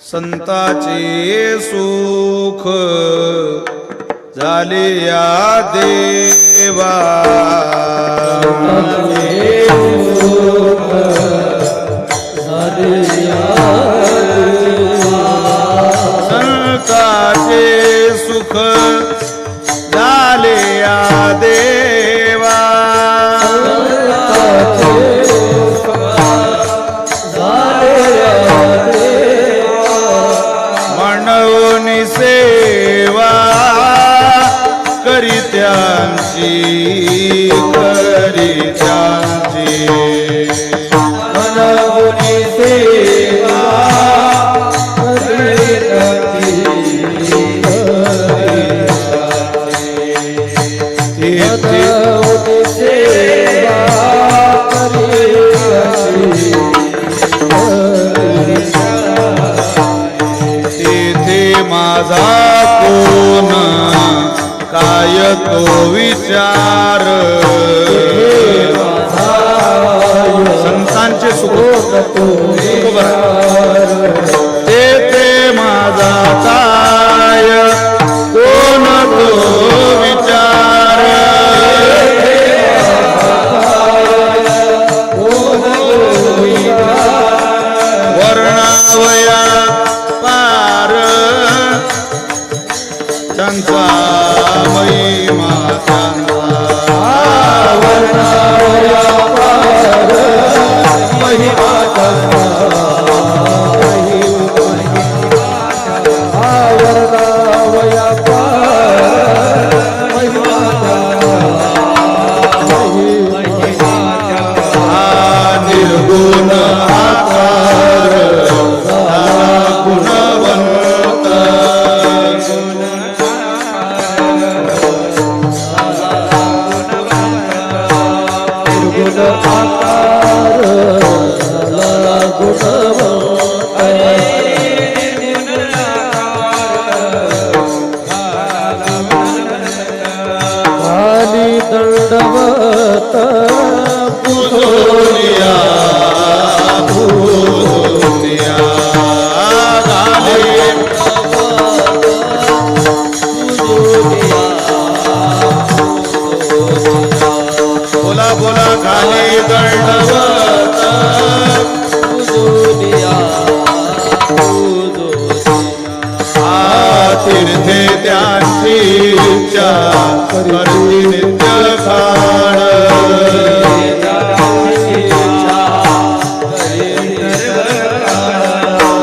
संताचे सुख झाले या देवा, संताचे सुख झाले या देवा, म्हणून सेवा करित्यांची म्हणून सेवा माझा कोण काय तो विचार, संतांचे सुख तेथे माझा काय कोण तो विचार, वर्णावया पार त्यांचा महिमा त्यांचा, वर्णावया पार महिमा त्यांचा, वर्णावया पार महिमा त्यांचा, निर्गुण आकार गुणवंत, आकार खाली दंडवत पूजोनिया पूजोनिया बोला बोला खाली दंडवत तीर्थे त्यांची इच्छा करती नित्य खाण,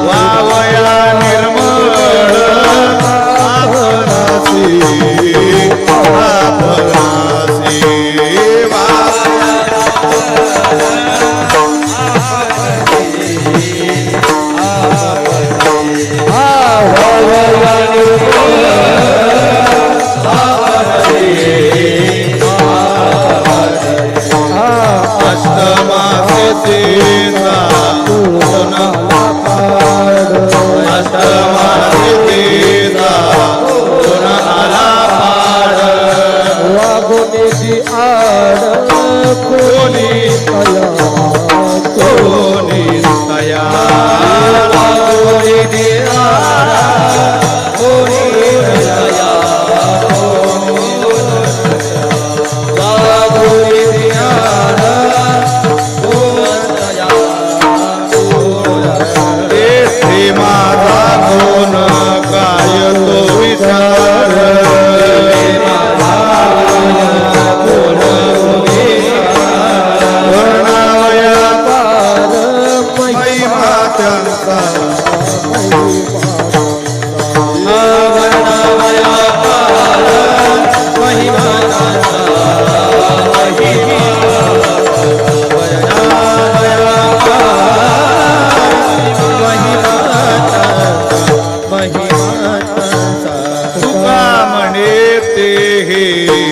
वावया निर्मळ आपणासी आपणासी,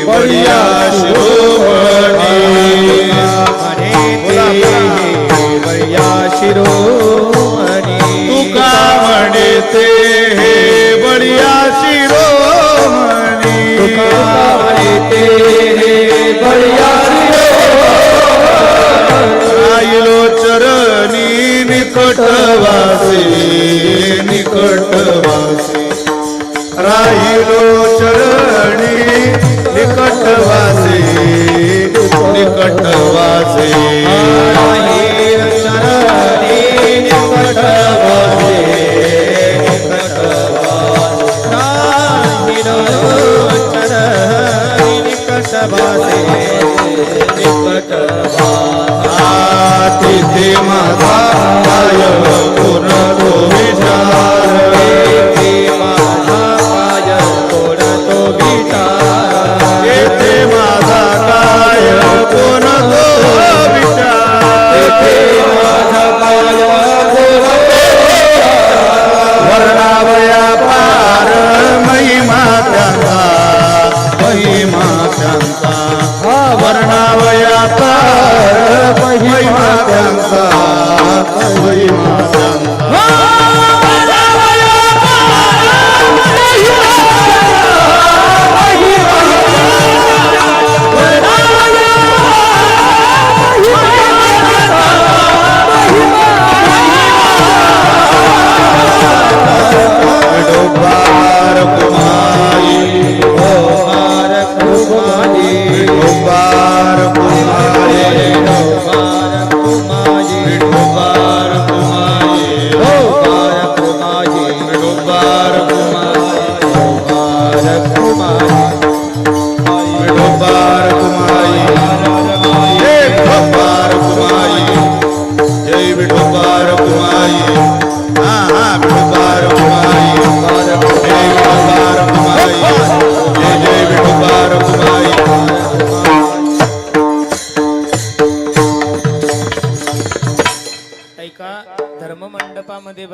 बळिया शिरोमणी, बळिया शिरोमणी, तुका म्हणते हे बळिया शिरोमणी, तुका म्हणते हे बळिया शिरोमणी, राहिलो चरणी निकटवासी भगवान